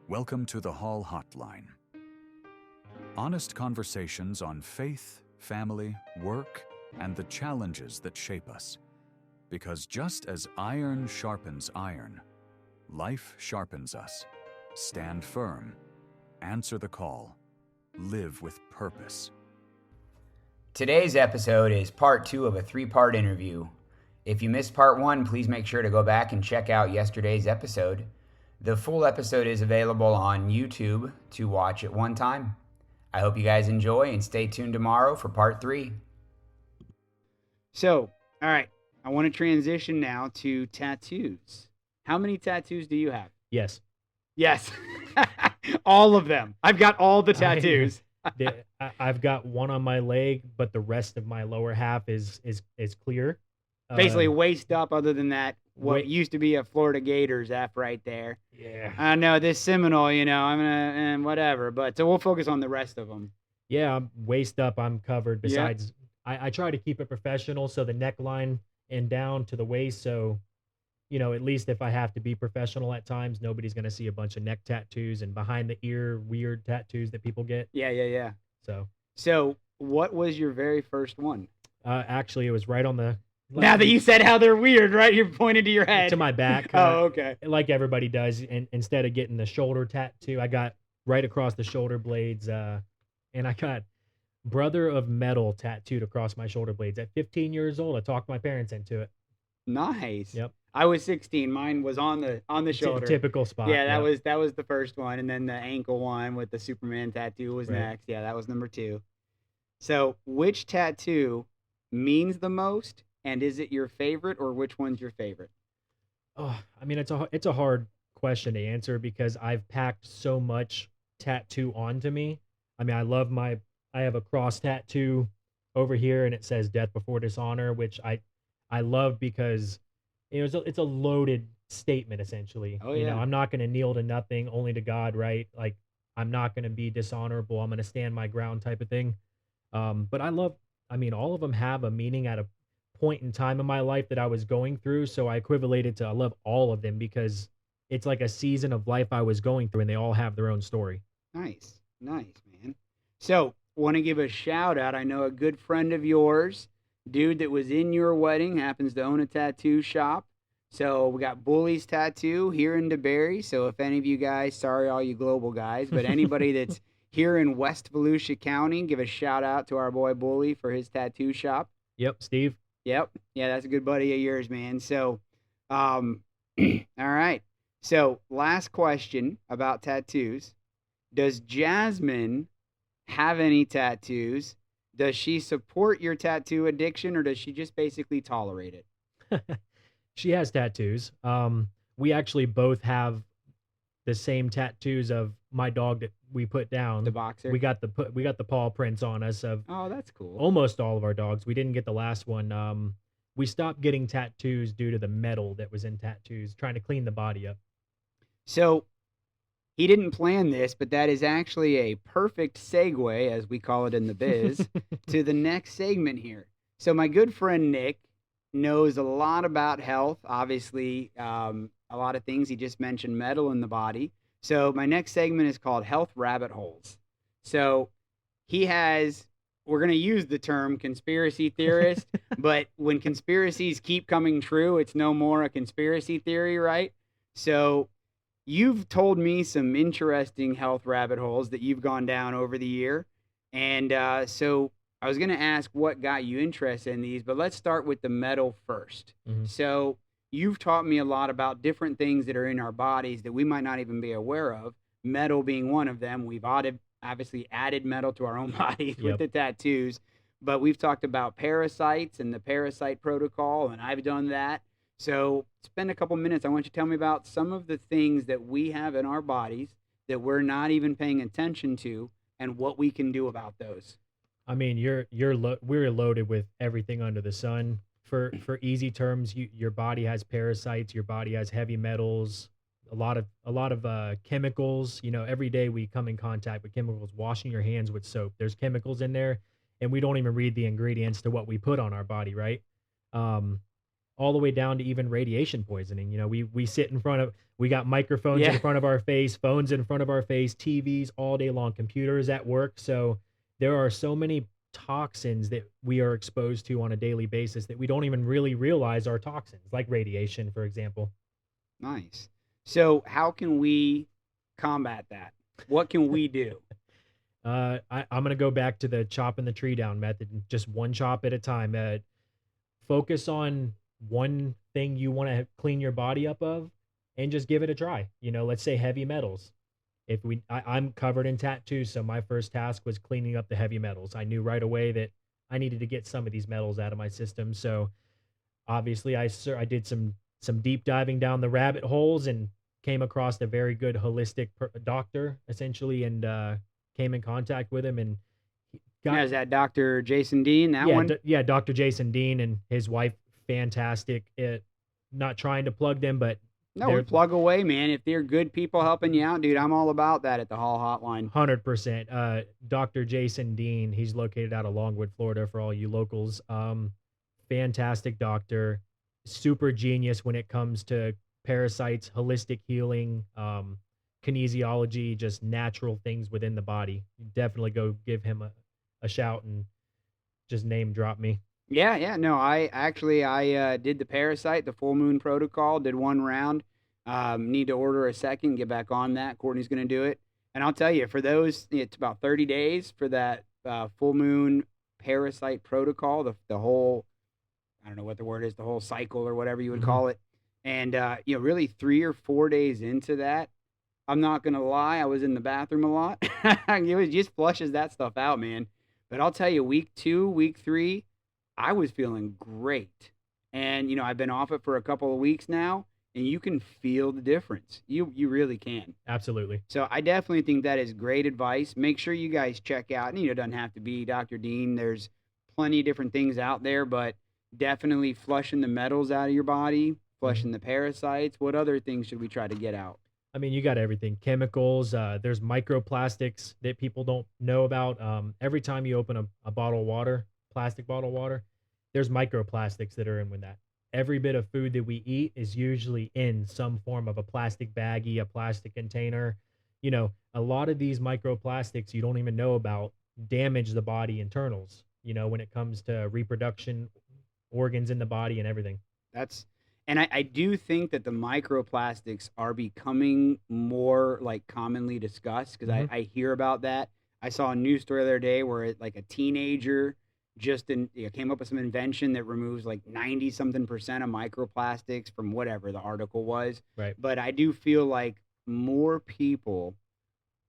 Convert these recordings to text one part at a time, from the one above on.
Welcome to the Hall Hotline. Honest conversations on faith, family, work, and the challenges that shape us. Because just as iron sharpens iron, life sharpens us. Stand firm. Answer the call. Live with purpose. Today's episode is part 2 of a 3-part interview. If you missed part 1, please make sure to go back and check out yesterday's episode. The full episode is available on YouTube to watch at one time. I hope you guys enjoy and stay tuned tomorrow for part 3. So, all right, I want to transition now to tattoos. How many tattoos do you have? Yes. Yes. All of them. I've got all the tattoos. I've got one on my leg, but the rest of my lower half is clear. Basically waist up, other than that, what used to be a Florida Gators F right there. Yeah. I know this Seminole, I'm gonna, whatever, but so we'll focus on the rest of them. Yeah, I'm waist up, I'm covered. Besides, I try to keep it professional, so the neckline and down to the waist, so, at least if I have to be professional at times, nobody's going to see a bunch of neck tattoos and behind the ear weird tattoos that people get. Yeah. So what was your very first one? Actually, it was right on the... Now that you said how they're weird, right? You're pointed to your head. To my back. Oh, okay. Like everybody does. And instead of getting the shoulder tattoo, I got right across the shoulder blades. And I got Brother of Metal tattooed across my shoulder blades. At 15 years old, I talked my parents into it. Nice. Yep. I was 16. Mine was on the shoulder. Typical spot. Yeah, that was the first one. And then the ankle one with the Superman tattoo was next. Yeah, that was number 2. So which tattoo means the most? And is it your favorite, or which one's your favorite? Oh, I mean, it's a hard question to answer because I've packed so much tattoo onto me. I mean, I have a cross tattoo over here, and it says "Death Before Dishonor," which I love because it's a loaded statement essentially. Oh yeah. I'm not going to kneel to nothing, only to God, right? Like, I'm not going to be dishonorable. I'm going to stand my ground, type of thing. But all of them have a meaning at a point in time in my life that I was going through, so I equivalated to I love all of them because it's like a season of life I was going through, and they all have their own story. Nice, man. So, want to give a shout out. I know a good friend of yours, dude that was in your wedding, happens to own a tattoo shop. So we got Bully's Tattoo here in DeBerry. So if any of you guys, sorry all you global guys, but anybody that's here in West Volusia County, give a shout out to our boy Bully for his tattoo shop. Yep, Steve. Yep. Yeah, that's a good buddy of yours, man. So, all right. So, last question about tattoos. Does Jasmine have any tattoos? Does she support your tattoo addiction, or does she just basically tolerate it? She has tattoos. We actually both have the same tattoos of my dog that we put down. The boxer. We got the paw prints on us of. Oh, that's cool. Almost all of our dogs. We didn't get the last one. We stopped getting tattoos due to the metal that was in tattoos, trying to clean the body up. So he didn't plan this, but that is actually a perfect segue, as we call it in the biz, to the next segment here. So my good friend Nick knows a lot about health, obviously, a lot of things. He just mentioned metal in the body. So my next segment is called Health Rabbit Holes. So we're going to use the term conspiracy theorist, but when conspiracies keep coming true, it's no more a conspiracy theory, right? So you've told me some interesting health rabbit holes that you've gone down over the year. And so I was going to ask what got you interested in these, but let's start with the metal first. Mm-hmm. So you've taught me a lot about different things that are in our bodies that we might not even be aware of, metal being one of them. We've obviously added metal to our own bodies with the tattoos, but we've talked about parasites and the parasite protocol, and I've done that. So spend a couple minutes. I want you to tell me about some of the things that we have in our bodies that we're not even paying attention to and what we can do about those. I mean, we're loaded with everything under the sun. For easy terms, your body has parasites, your body has heavy metals, a lot of chemicals. Every day we come in contact with chemicals. Washing your hands with soap, there's chemicals in there, and we don't even read the ingredients to what we put on our body, right? all the way down to even radiation poisoning. We sit in front of, we got microphones Yeah. in front of our face, phones in front of our face, TVs all day long, computers at work. So there are so many toxins that we are exposed to on a daily basis that we don't even really realize are toxins, like radiation, for example. Nice. So how can we combat that? What can we do? I'm going to go back to the chopping the tree down method, just one chop at a time. Focus on one thing you want to clean your body up of and just give it a try. Let's say heavy metals. I'm covered in tattoos, so my first task was cleaning up the heavy metals. I knew right away that I needed to get some of these metals out of my system. So obviously I did some deep diving down the rabbit holes and came across a very good holistic doctor essentially, and came in contact with him and Now, is that Dr. Jason Dean, that one? yeah, Dr. Jason Dean and his wife, fantastic. Not trying to plug them, but No, we plug away, man. If they're good people helping you out, dude, I'm all about that at the Hall Hotline. 100%. Dr. Jason Dean, he's located out of Longwood, Florida, for all you locals. Fantastic doctor, super genius when it comes to parasites, holistic healing, kinesiology, just natural things within the body. Definitely go give him a shout and just name drop me. Yeah. No, I did the parasite, the full moon protocol, did one round. Need to order a second, get back on that. Courtney's going to do it. And I'll tell you, for those, it's about 30 days for that full moon parasite protocol, the whole, I don't know what the word is, the whole cycle or whatever you would call it. And, really 3 or 4 days into that, I'm not going to lie, I was in the bathroom a lot. It just flushes that stuff out, man. But I'll tell you, week 2, week 3, I was feeling great. And, I've been off it for a couple of weeks now, and you can feel the difference. You really can. Absolutely. So I definitely think that is great advice. Make sure you guys check out, and it doesn't have to be Dr. Dean. There's plenty of different things out there, but definitely flushing the metals out of your body, flushing the parasites. What other things should we try to get out? I mean, you got everything. Chemicals, there's microplastics that people don't know about. Every time you open a bottle of water, plastic bottle of water, there's microplastics that are in with that. Every bit of food that we eat is usually in some form of a plastic baggie, a plastic container. A lot of these microplastics you don't even know about damage the body internals, when it comes to reproduction, organs in the body and everything. And I do think that the microplastics are becoming more like commonly discussed because I hear about that. I saw a news story the other day where a teenager just came up with some invention that removes like 90-something% of microplastics from whatever the article was. Right. But I do feel like more people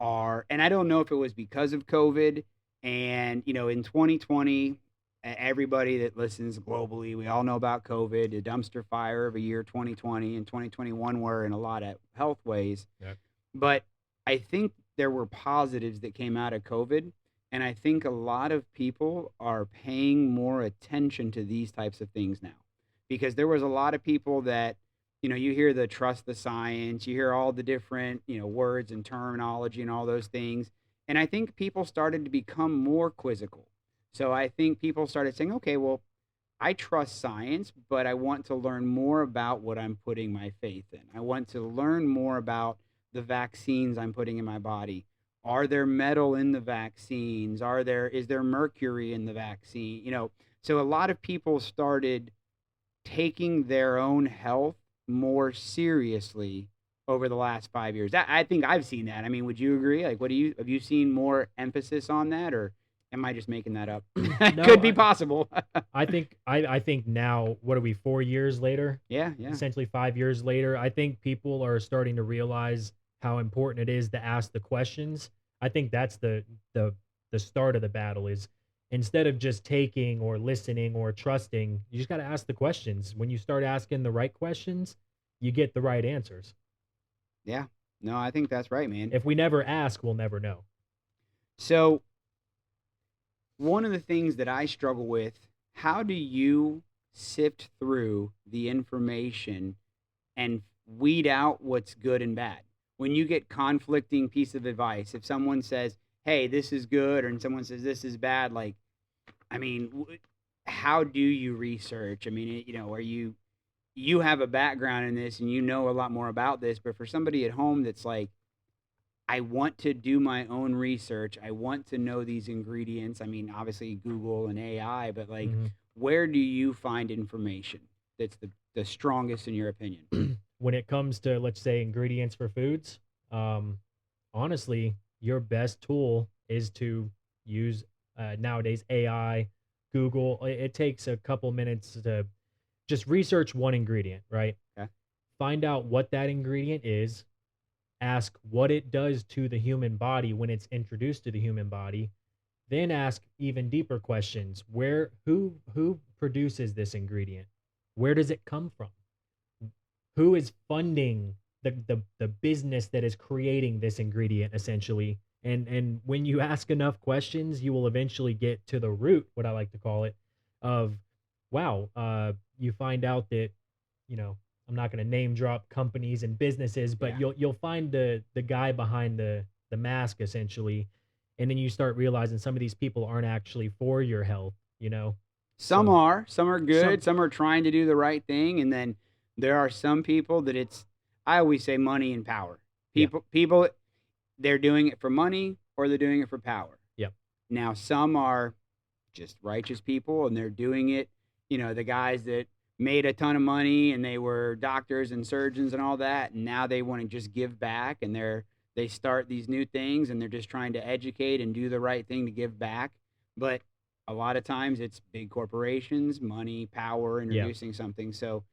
are, and I don't know if it was because of COVID and, in 2020, everybody that listens globally, we all know about COVID, the dumpster fire of a year 2020 and 2021 were in a lot of health ways. Yeah. But I think there were positives that came out of COVID. And I think a lot of people are paying more attention to these types of things now, because there was a lot of people that, you hear the trust the science, you hear all the different, words and terminology and all those things. And I think people started to become more quizzical. So I think people started saying, okay, well, I trust science, but I want to learn more about what I'm putting my faith in. I want to learn more about the vaccines I'm putting in my body. Are there metal in the vaccines? Is there mercury in the vaccine? So a lot of people started taking their own health more seriously over the last 5 years. I think I've seen that. I mean, would you agree? Like, have you seen more emphasis on that, or am I just making that up? No, Could be possible. I think now, what are we, 4 years later? Yeah. Essentially 5 years later, I think people are starting to realize how important it is to ask the questions. I think that's the start of the battle, is instead of just taking or listening or trusting, you just got to ask the questions. When you start asking the right questions, you get the right answers. Yeah. No, I think that's right, man. If we never ask, we'll never know. So one of the things that I struggle with, how do you sift through the information and weed out what's good and bad? When you get conflicting piece of advice, if someone says, hey, this is good, and someone says this is bad, how do you research? I mean, are you you have a background in this and you know a lot more about this, but for somebody at home that's like, I want to do my own research. I want to know these ingredients. I mean, obviously Google and AI, but like, Mhm. where do you find information that's the strongest in your opinion? When it comes to, let's say, ingredients for foods, um, honestly, your best tool is to use nowadays AI, Google. It takes a couple minutes to just research one ingredient, right? Okay. Find out what that ingredient is, ask what it does to the human body when it's introduced to the human body, then ask even deeper questions. Who produces this ingredient? Where does it come from? Who is funding the business that is creating this ingredient essentially? And when you ask enough questions, you will eventually get to the root, what I like to call it, of wow, you find out that, you know, I'm not going to name drop companies and businesses, but Yeah. you'll find the guy behind the mask essentially, and then you start realizing some of these people aren't actually for your health, you know. Some So are, some are good, some some are trying to do the right thing, and then there are some people that it's, I always say money and power. yeah, People, they're doing it for money or they're doing it for power. yeah, Now, some are just righteous people and they're doing it, the guys that made a ton of money and they were doctors and surgeons and all that, and now they want to just give back, and they start these new things and they're just trying to educate and do the right thing to give back. But a lot of times it's big corporations, money, power, yeah. introducing something. So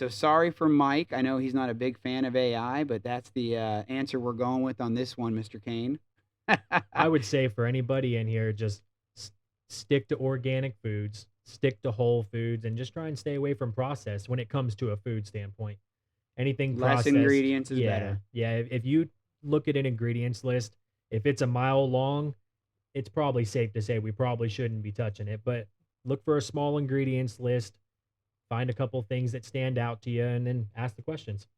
sorry for Mike. I know he's not a big fan of AI, but that's the answer we're going with on this one, Mr. Kane. I would say for anybody in here, just stick to organic foods, stick to whole foods, and just try and stay away from processed when it comes to a food standpoint. Anything Less processed, ingredients is yeah, better. yeah. If you look at an ingredients list, if it's a mile long, it's probably safe to say we probably shouldn't be touching it. But look for a small ingredients list, find a couple things that stand out to you, and then ask the questions.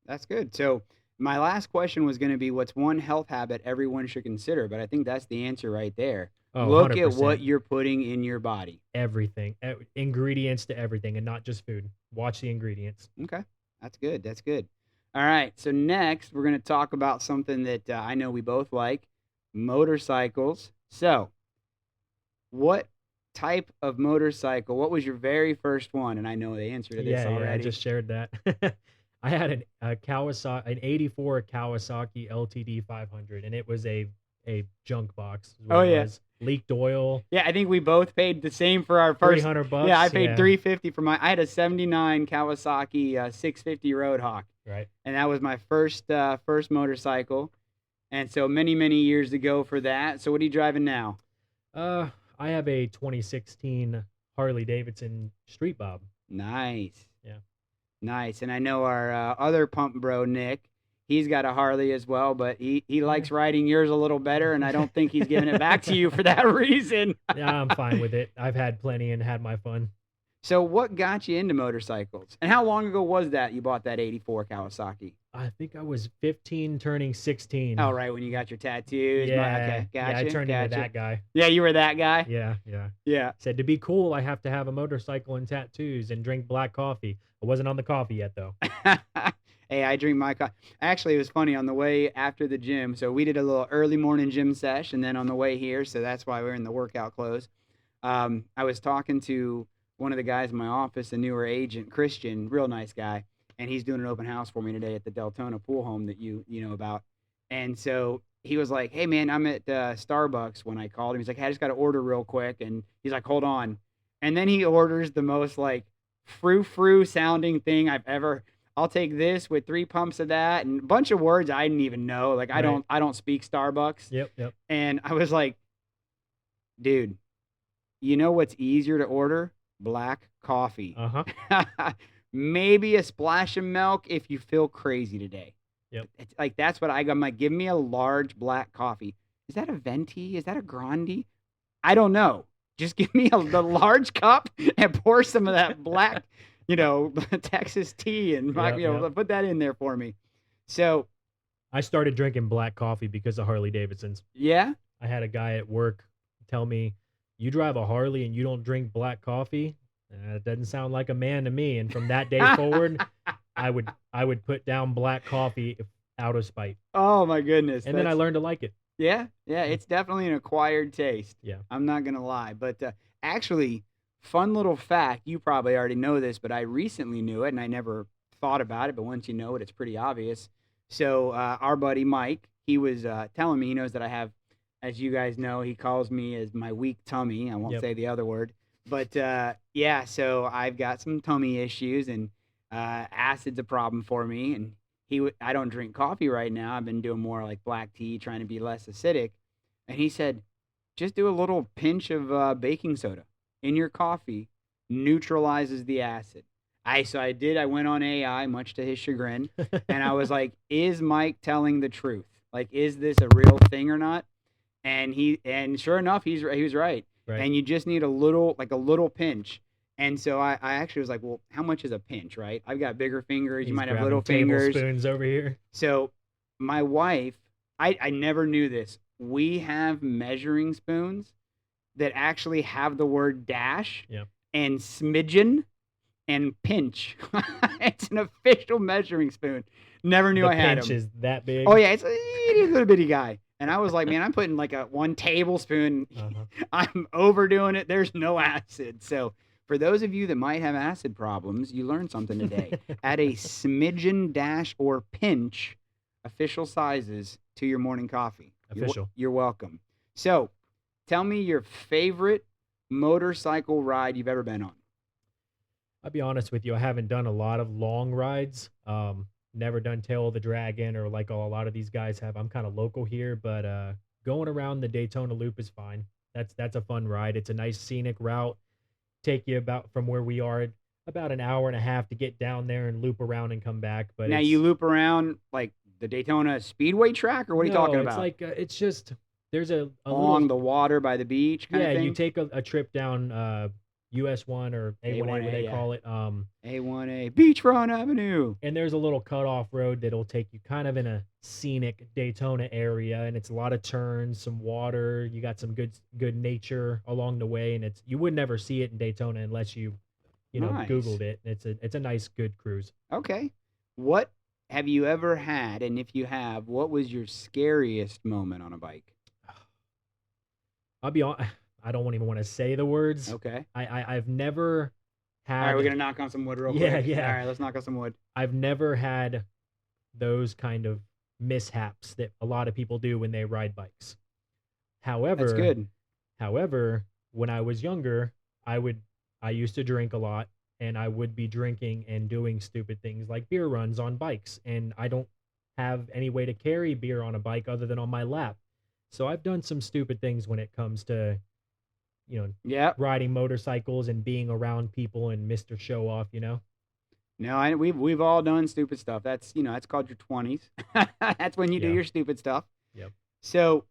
That's good. So my last question was going to be, what's one health habit everyone should consider? But I think that's the answer right there. Oh, Look at what 100%. you're putting in your body. Everything, ingredients to everything, and not just food. Watch the ingredients. Okay. That's good. That's good. All right. So next, we're going to talk about something that I know we both like, motorcycles. So, what type of motorcycle? What was your very first one? And I know the answer to this Yeah, already. I just shared that. I had a Kawasaki, an '84 Kawasaki LTD 500, and it was a junk box. Is what Oh, it yeah. was. Leaked oil, Yeah, I think we both paid the same for our first. $300. Yeah, I paid Yeah, $350 for my. I had a '79 Kawasaki 650 Roadhawk, right. and that was my first motorcycle. And so many years ago for that. So what are you driving now? I have a 2016 Harley Davidson Street Bob. Nice, Yeah. nice. And I know our other pump bro Nick. He's got a Harley as well, but he likes riding yours a little better, and I don't think he's giving it back to you for that reason. Yeah, I'm fine with it. I've had plenty and had my fun. So what got you into motorcycles? And how long ago was that you bought that '84 Kawasaki? I think I was 15 turning 16. Oh, right, when you got your tattoos. Yeah, Okay, yeah, gotcha. I turned into that guy. Yeah, you were that guy? Yeah, yeah. Yeah. Said to be cool, I have to have a motorcycle and tattoos and drink black coffee. I wasn't on the coffee yet, though. Hey, I drink my coffee. Actually, it was funny on the way after the gym. So we did a little early morning gym sesh, and then on the way here, so that's why we're in the workout clothes. I was talking to one of the guys in my office, a newer agent, Christian, real nice guy, and he's doing an open house for me today at the Deltona pool home that you know about. And so he was like, "Hey, man, I'm at Starbucks." When I called him, he's like, "Hey, I just got to order real quick," and he's like, "Hold on," and then he orders the most like frou-frou sounding thing I've ever. I'll take this with 3 pumps of that and a bunch of words I didn't even know. Like I Right. don't speak Starbucks. Yep. And I was like, dude, you know what's easier to order? Black coffee. Uh-huh. Maybe a splash of milk if you feel crazy today. Yep. It's like that's what I'm like, give me a large black coffee. Is that a venti? Is that a grande? I don't know. Just give me the large cup and pour some of that black, Texas tea and Yep. put that in there for me. So, I started drinking black coffee because of Harley Davidsons. yeah. I had a guy at work tell me, "You drive a Harley and you don't drink black coffee?" It doesn't sound like a man to me. And from that day forward, I would put down black coffee out of spite. Oh my goodness. And then I learned to like it. Yeah, Mm. it's definitely an acquired taste. Yeah. I'm not gonna lie, but actually, fun little fact. You probably already know this, but I recently knew it, and I never thought about it. But once you know it, it's pretty obvious. So our buddy Mike, he was telling me he knows that I have, as you guys know, he calls me as my weak tummy. I won't Yep. say the other word, but yeah. So I've got some tummy issues, and acid's a problem for me, and I don't drink coffee right now. I've been doing more like black tea, trying to be less acidic. And he said, just do a little pinch of baking soda in your coffee, neutralizes the acid. So I did. I went on AI, much to his chagrin, and I was like, "Is Mike telling the truth? Like, is this a real thing or not?" And sure enough, he was right. Right. And you just need a little pinch. And so I actually was like, well, how much is a pinch, right? I've got bigger fingers. You He's might have grabbing little fingers. tablespoons over here. So my wife, I never knew this. We have measuring spoons that actually have the word dash Yep. and smidgen and pinch. It's an official measuring spoon. Never knew The I had pinch them. is that big. Oh yeah, it's a little bitty guy. And I was like, man, I'm putting like a 1 tablespoon. Uh-huh. I'm overdoing it. There's no acid. So for those of you that might have acid problems, you learned something today. Add a smidgen, dash, or pinch, official sizes, to your morning coffee. Official. You're welcome. So tell me your favorite motorcycle ride you've ever been on. I'll be honest with you, I haven't done a lot of long rides. Never done Tail of the Dragon or like a lot of these guys have. I'm kind of local here, but going around the Daytona Loop is fine. That's a fun ride. It's a nice scenic route. Take you about from where we are about an hour and a half to get down there and loop around and come back. But Now you loop around like the Daytona Speedway track, or what are you talking about? It's like it's just there's a along the water by the beach kind of thing? You take a trip down US 1 or A1A, what they call it. A1A, Beachfront Avenue. And there's a little cutoff road that'll take you kind of in a scenic Daytona area, and it's a lot of turns, some water. You got some good nature along the way, and you would never see it in Daytona unless you Nice. Googled it. It's a nice, good cruise. Okay. What have you ever had, and if you have, what was your scariest moment on a bike? I'll be honest. I don't even want to say the words. Okay. I've never had. All right, we're gonna knock on some wood real quick. Yeah. All right, let's knock on some wood. I've never had those kind of mishaps that a lot of people do when they ride bikes. However, That's good. However, when I was younger, I used to drink a lot, and I would be drinking and doing stupid things like beer runs on bikes, and I don't have any way to carry beer on a bike other than on my lap. So I've done some stupid things when it comes to riding motorcycles and being around people and Mr. Show Off, No, we've all done stupid stuff. That's that's called your 20s. That's when you do your stupid stuff. Yep. So,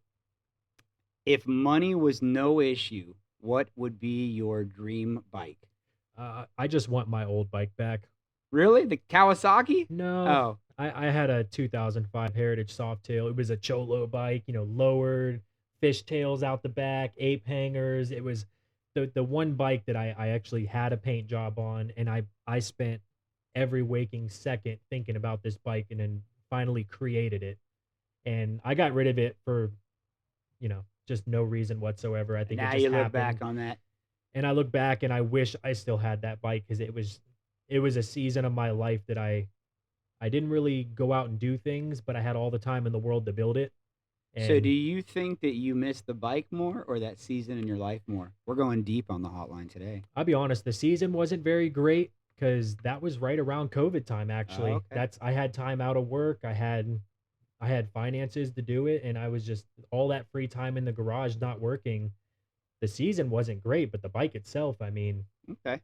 if money was no issue, what would be your dream bike? I just want my old bike back. Really, the Kawasaki? No. Oh, I had a 2005 Heritage Softail. It was a cholo bike, lowered, fishtails out the back, ape hangers. It was the one bike that I actually had a paint job on, and I spent every waking second thinking about this bike, and then finally created it. And I got rid of it for, just no reason whatsoever. I think now it just you look happened. back on that. And I look back and I wish I still had that bike, because it was a season of my life that I didn't really go out and do things, but I had all the time in the world to build it. So do you think that you miss the bike more or that season in your life more? We're going deep on the hotline today. I'll be honest, the season wasn't very great because that was right around COVID time, actually. Oh, okay. I had time out of work. I had finances to do it, and I was just all that free time in the garage not working. The season wasn't great, but the bike itself, I mean. Okay.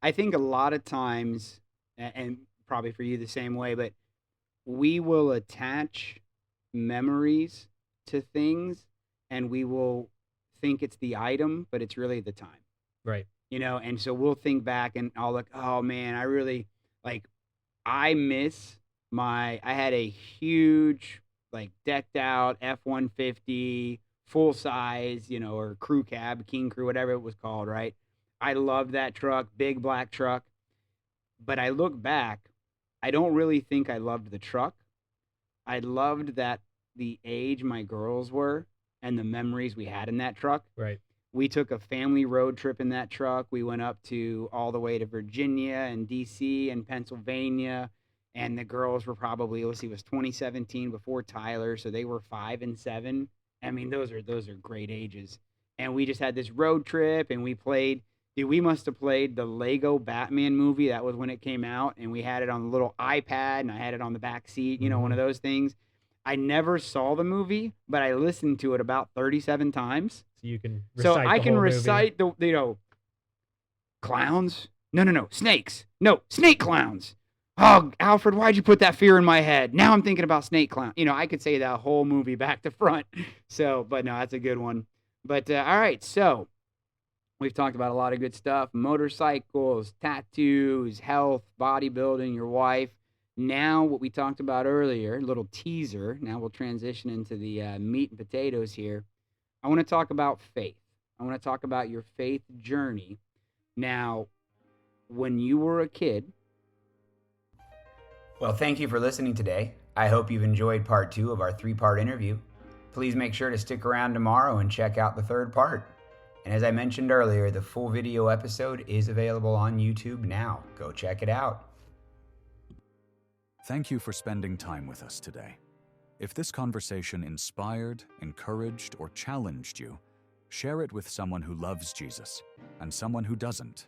I think a lot of times, and probably for you the same way, but we will attach memories to things, and we will think it's the item, but it's really the time. Right. And so we'll think back and I'll look, oh man, I really I miss I had a huge, decked out F-150, full size, or crew cab, King Crew, whatever it was called, right? I loved that truck, big black truck. But I look back, I don't really think I loved the truck. I loved that the age my girls were and the memories we had in that truck. Right. We took a family road trip in that truck. We went up to all the way to Virginia and DC and Pennsylvania. And the girls were probably, let's see, it was 2017 before Tyler. So they were 5 and 7. I mean, those are great ages. And we just had this road trip and we played, dude, we must have played the Lego Batman movie. That was when it came out. And we had it on the little iPad and I had it on the back seat, one of those things. I never saw the movie, but I listened to it about 37 times. So you can So recite I the can whole recite the clowns. No, snakes. No, snake clowns. Oh, Alfred, why'd you put that fear in my head? Now I'm thinking about snake clown. I could say that whole movie back to front. So, but no, that's a good one. But all right, so we've talked about a lot of good stuff: motorcycles, tattoos, health, bodybuilding, your wife. Now, what we talked about earlier, a little teaser. Now we'll transition into the meat and potatoes here. I want to talk about faith. I want to talk about your faith journey. Now, when you were a kid. Well, thank you for listening today. I hope you've enjoyed part 2 of our 3-part interview. Please make sure to stick around tomorrow and check out the 3rd part. And as I mentioned earlier, the full video episode is available on YouTube now. Go check it out. Thank you for spending time with us today. If this conversation inspired, encouraged, or challenged you, share it with someone who loves Jesus and someone who doesn't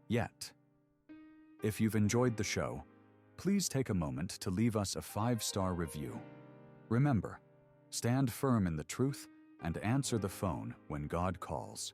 yet. If you've enjoyed the show, please take a moment to leave us a 5-star review. Remember, stand firm in the truth and answer the phone when God calls.